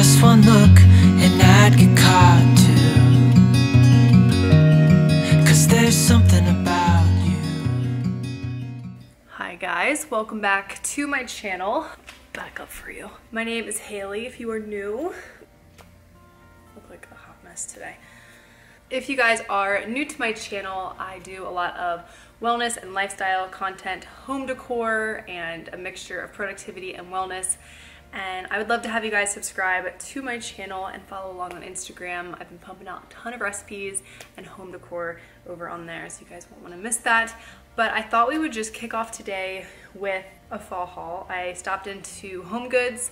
just one look and I'd get caught too, 'cause there's something about you. Hi guys, welcome back to my channel. Back up for you. My name is Haley if you are new. Look like a hot mess today. If you guys are new to my channel, I do a lot of wellness and lifestyle content, home decor, and a mixture of productivity and wellness. And I would love to have you guys subscribe to my channel and follow along on Instagram. I've been pumping out a ton of recipes and home decor over on there, so you guys won't want to miss that. But I thought we would just kick off today with a fall haul. I stopped into HomeGoods,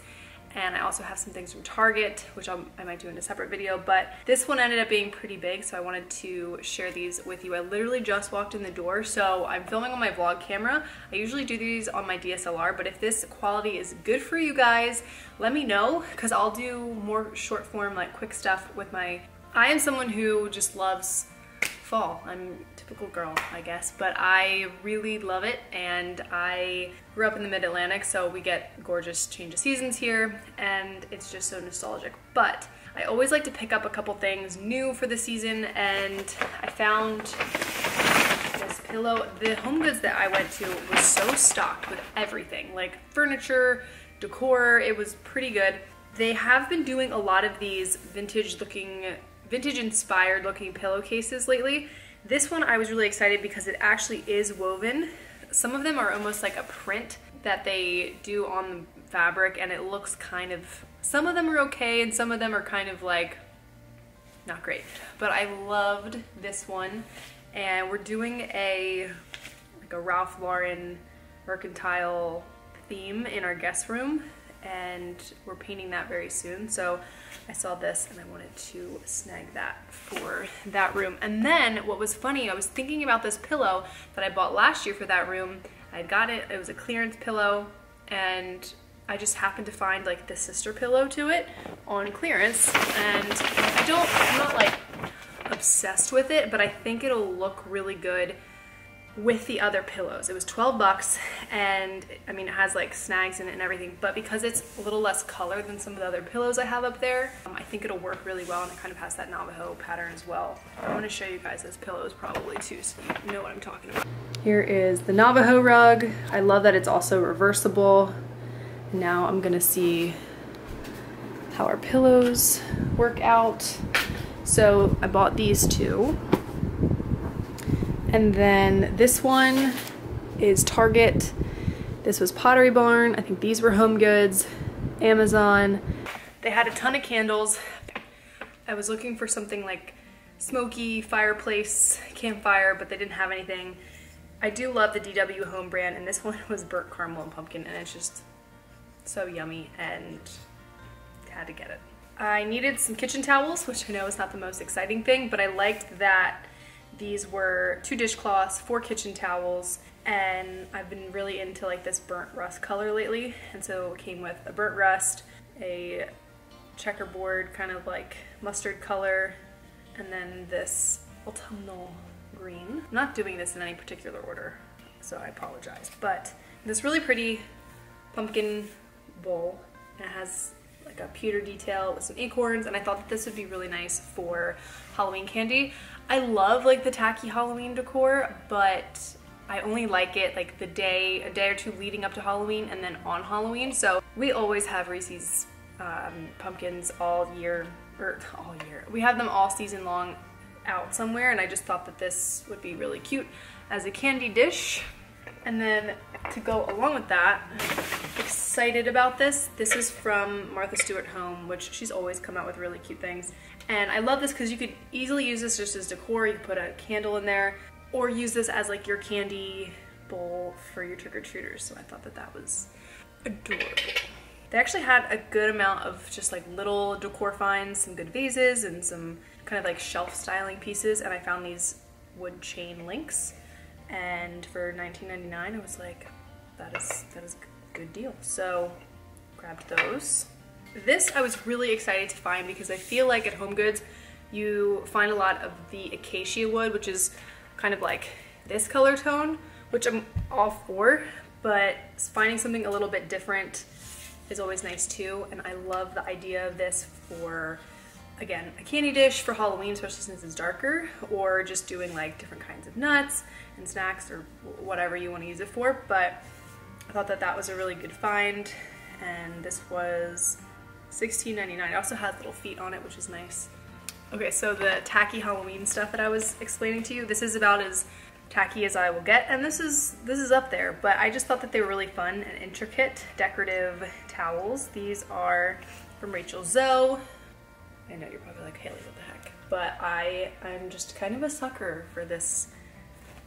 and I also have some things from Target, which I might do in a separate video, but this one ended up being pretty big, so I wanted to share these with you. I literally just walked in the door, so I'm filming on my vlog camera. I usually do these on my DSLR, but if this quality is good for you guys, let me know, because I'll do more short form, like quick stuff with my... I am someone who just loves fall. I'm a typical girl, I guess, but I really love it, and I grew up in the mid-Atlantic, so we get gorgeous change of seasons here, and it's just so nostalgic. But I always like to pick up a couple things new for the season, and I found this pillow. The HomeGoods that I went to was so stocked with everything, like furniture, decor. It was pretty good. They have been doing a lot of these vintage-inspired looking pillowcases lately. This one I was really excited because it actually is woven. Some of them are almost like a print that they do on the fabric, and it looks kind of, some of them are okay and some of them are kind of like not great. But I loved this one, and we're doing a Ralph Lauren mercantile theme in our guest room, and we're painting that very soon. So I saw this and I wanted to snag that for that room. And then what was funny, I was thinking about this pillow that I bought last year for that room. I got it, it was a clearance pillow, and I just happened to find like the sister pillow to it on clearance, and I'm not like obsessed with it, but I think it'll look really good with the other pillows. It was 12 bucks, and I mean, it has like snags in it and everything, but because it's a little less color than some of the other pillows I have up there, I think it'll work really well, and it kind of has that Navajo pattern as well. I'm going to show you guys this pillows probably too, so you know what I'm talking about. Here is the Navajo rug. I love that it's also reversible. Now I'm going to see how our pillows work out. So I bought these two. And then this one is Target. This was Pottery Barn. I think these were HomeGoods, Amazon. They had a ton of candles. I was looking for something like smoky fireplace, campfire, but they didn't have anything. I do love the DW Home brand, and this one was burnt caramel and pumpkin, and it's just so yummy, and had to get it. I needed some kitchen towels, which I know is not the most exciting thing, but I liked that these were 2 dishcloths, 4 kitchen towels, and I've been really into like this burnt rust color lately, and so it came with a burnt rust, a checkerboard kind of like mustard color, and then this autumnal green. I'm not doing this in any particular order, so I apologize, but this really pretty pumpkin bowl, and it has like a pewter detail with some acorns, and I thought that this would be really nice for Halloween candy. I love like the tacky Halloween decor, but I only like it like a day or two leading up to Halloween and then on Halloween. So we always have Reese's pumpkins all year. We have them all season long out somewhere, and I just thought that this would be really cute as a candy dish. And then to go along with that, excited about this. This is from Martha Stewart Home, which she's always come out with really cute things. And I love this because you could easily use this just as decor. You could put a candle in there, or use this as like your candy bowl for your trick-or-treaters. So I thought that that was adorable. They actually had a good amount of just like little decor finds, some good vases and some kind of like shelf styling pieces. And I found these wood chain links, and for $19.99, I was like, that is a good deal. So grabbed those. This I was really excited to find because I feel like at HomeGoods you find a lot of the acacia wood, which is kind of like this color tone, which I'm all for, but finding something a little bit different is always nice too. And I love the idea of this for, again, a candy dish for Halloween, especially since it's darker, or just doing like different kinds of nuts and snacks or whatever you want to use it for. But I thought that that was a really good find, and this was $16.99. It also has little feet on it, which is nice. Okay, so the tacky Halloween stuff that I was explaining to you, this is about as tacky as I will get, and this is up there, but I just thought that they were really fun and intricate. Decorative towels. These are from Rachel Zoe. I know you're probably like, Haley, what the heck? But I'm just kind of a sucker for this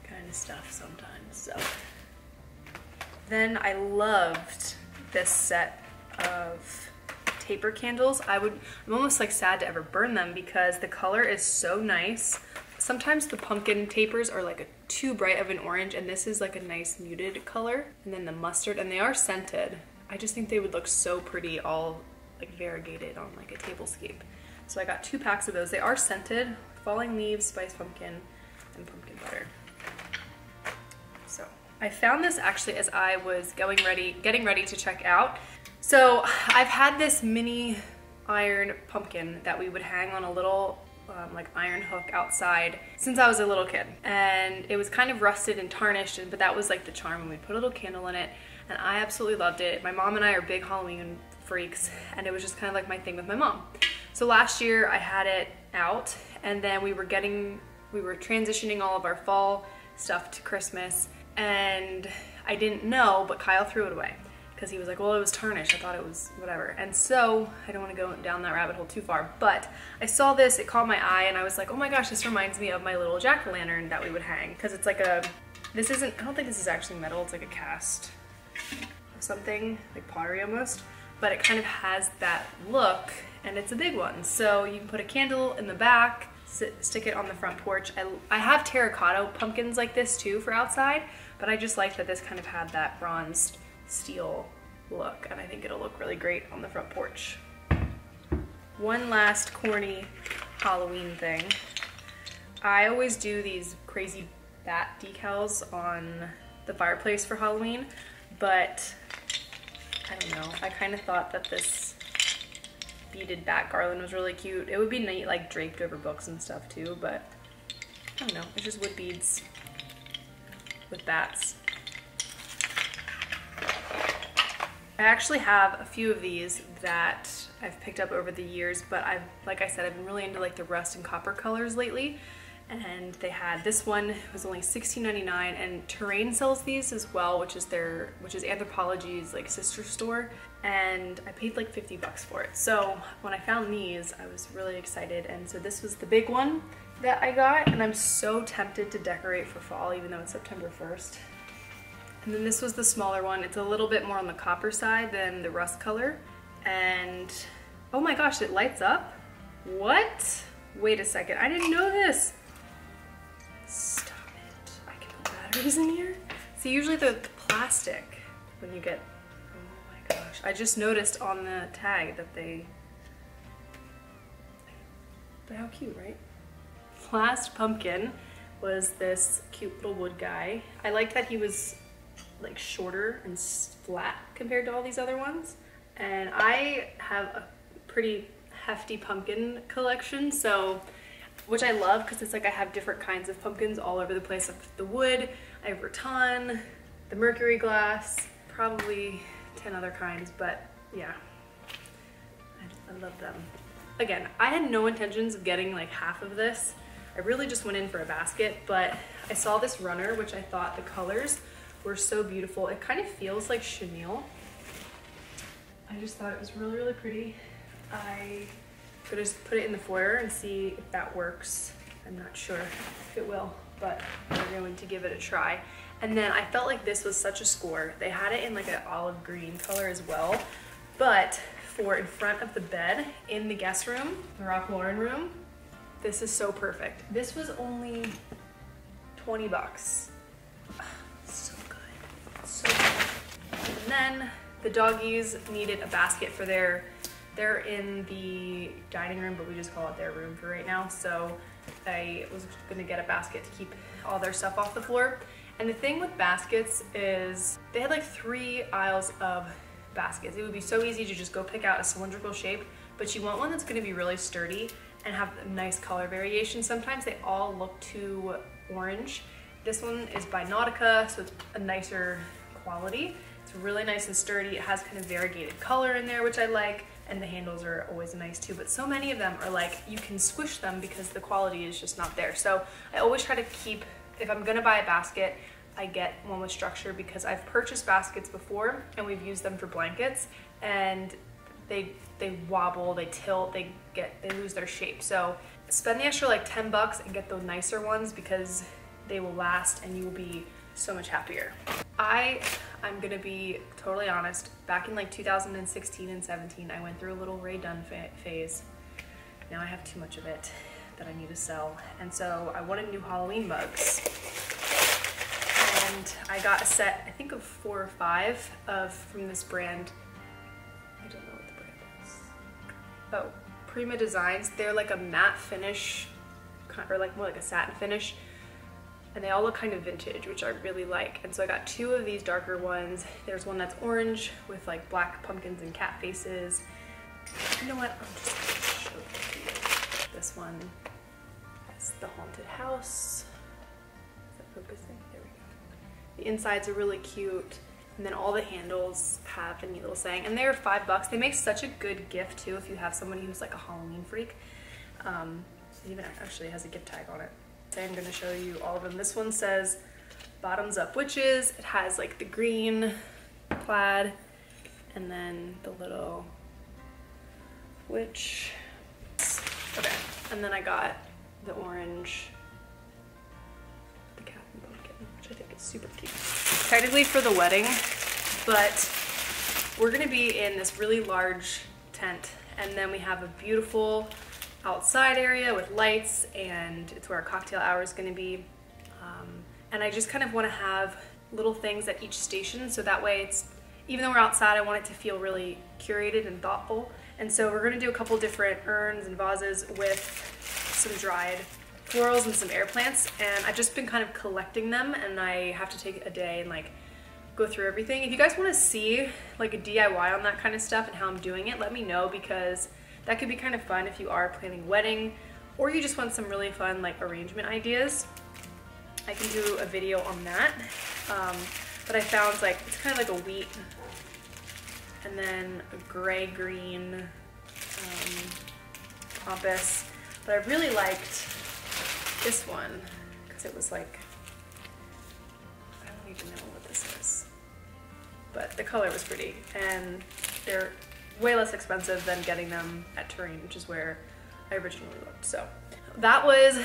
kind of stuff sometimes, so. Then I loved this set of taper candles. I'm almost like sad to ever burn them because the color is so nice. Sometimes the pumpkin tapers are like too bright of an orange, and this is like a nice muted color. And then the mustard, and they are scented. I just think they would look so pretty all like variegated on like a tablescape. So I got 2 packs of those. They are scented, falling leaves, spice pumpkin, and pumpkin butter. So I found this actually as I was getting ready to check out. So I've had this mini iron pumpkin that we would hang on a little like iron hook outside since I was a little kid, and it was kind of rusted and tarnished, but that was like the charm, and we'd put a little candle in it, and I absolutely loved it. My mom and I are big Halloween freaks, and it was just kind of like my thing with my mom. So last year I had it out, and then we were transitioning all of our fall stuff to Christmas, and I didn't know, but Kyle threw it away because he was like, well, it was tarnished. I thought it was whatever. And so I don't want to go down that rabbit hole too far, but I saw this, it caught my eye, and I was like, oh my gosh, this reminds me of my little jack-o'-lantern that we would hang, because it's like I don't think this is actually metal, it's like a cast of something, like pottery almost, but it kind of has that look, and it's a big one. So you can put a candle in the back, stick it on the front porch. I have terracotta pumpkins like this too for outside, but I just like that this kind of had that bronzed steel look, and I think it'll look really great on the front porch. One last corny Halloween thing. I always do these crazy bat decals on the fireplace for Halloween, but I don't know, I kind of thought that this beaded bat garland was really cute. It would be neat like draped over books and stuff too, but I don't know, it's just wood beads with bats. I actually have a few of these that I've picked up over the years, but like I said, I've been really into like the rust and copper colors lately, and they had this one was only $16.99, and Terrain sells these as well, which is Anthropologie's like sister store, and I paid like 50 bucks for it. So when I found these, I was really excited, and so this was the big one that I got, and I'm so tempted to decorate for fall, even though it's September 1st. And then this was the smaller one. It's a little bit more on the copper side than the rust color. And oh my gosh, it lights up? What? Wait a second, I didn't know this. Stop it. I can put batteries in here? See, usually the plastic, when you get, oh my gosh. I just noticed on the tag that but how cute, right? Last pumpkin was this cute little wood guy. I liked that he was like shorter and flat compared to all these other ones, and I have a pretty hefty pumpkin collection, so which I love because it's like I have different kinds of pumpkins all over the place. The wood, I have rattan, the mercury glass, probably 10 other kinds, but yeah, I love them. Again, I had no intentions of getting like half of this. I really just went in for a basket, but I saw this runner, which I thought the colors were so beautiful. It kind of feels like chenille. I just thought it was really, really pretty. I'm gonna just put it in the foyer and see if that works. I'm not sure if it will, but we're going to give it a try. And then I felt like this was such a score. They had it in like an olive green color as well, but for in front of the bed in the guest room, the Ralph Lauren room, this is so perfect. This was only 20 bucks. So good, so good. And then the doggies needed a basket for they're in the dining room, but we just call it their room for right now. So I was gonna get a basket to keep all their stuff off the floor. And the thing with baskets is they had like 3 aisles of baskets. It would be so easy to just go pick out a cylindrical shape, but you want one that's going to be really sturdy and have a nice color variation. Sometimes they all look too orange. This one is by Nautica, so it's a nicer quality. It's really nice and sturdy. It has kind of variegated color in there, which I like, and the handles are always nice too, but so many of them are like, you can squish them because the quality is just not there. So I always try to keep, if I'm gonna buy a basket, I get one with structure, because I've purchased baskets before and we've used them for blankets, and they wobble, they tilt, they lose their shape. So spend the extra like 10 bucks and get the nicer ones, because they will last and you will be so much happier. I'm gonna be totally honest, back in like 2016 and 17, I went through a little Ray Dunn phase. Now I have too much of it that I need to sell. And so I wanted new Halloween mugs. And I got a set, I think of 4 or 5 from this brand. I don't know what the brand is. Oh, Prima Designs. They're like a matte finish, or like more like a satin finish. And they all look kind of vintage, which I really like. And so I got 2 of these darker ones. There's one that's orange with like black pumpkins and cat faces. You know what? I'm just gonna show you. This one is the haunted house. Is that focusing? There we go. The insides are really cute. And then all the handles have a neat little saying. And they're $5. They make such a good gift too if you have somebody who's like a Halloween freak. It even actually has a gift tag on it. I'm going to show you all of them. This one says bottoms up witches. It has like the green plaid and then the little witch. Okay, and then I got the orange, the cat and pumpkin, which I think is super cute. Technically for the wedding, but we're going to be in this really large tent, and then we have a beautiful outside area with lights, and it's where our cocktail hour is going to be. And I just kind of want to have little things at each station, so that way it's, even though we're outside, I want it to feel really curated and thoughtful. And so we're going to do a couple different urns and vases with some dried florals and some air plants, and I've just been kind of collecting them, and I have to take a day and like go through everything. If you guys want to see like a DIY on that kind of stuff and how I'm doing it, let me know, because that could be kind of fun if you are planning a wedding, or you just want some really fun like arrangement ideas. I can do a video on that. But I found like, it's kind of like a wheat and then a gray-green compass. But I really liked this one because it was like, I don't even know what this is. But the color was pretty, and they're way less expensive than getting them at Terrain, which is where I originally looked. So that was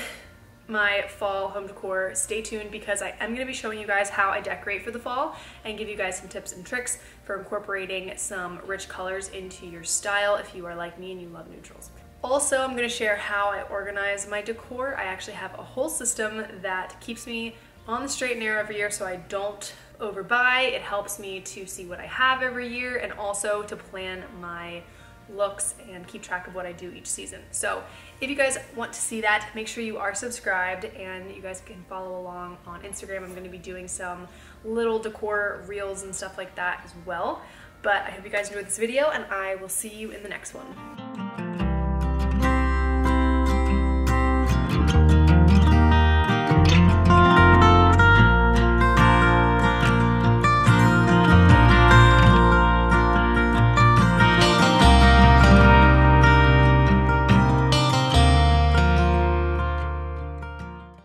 my fall home decor. Stay tuned, because I am going to be showing you guys how I decorate for the fall and give you guys some tips and tricks for incorporating some rich colors into your style if you are like me and you love neutrals. Also, I'm going to share how I organize my decor. I actually have a whole system that keeps me on the straight and narrow every year so I don't overbuy. It helps me to see what I have every year, and also to plan my looks and keep track of what I do each season. So if you guys want to see that, make sure you are subscribed, and you guys can follow along on Instagram. I'm going to be doing some little decor reels and stuff like that as well. But I hope you guys enjoyed this video, and I will see you in the next one.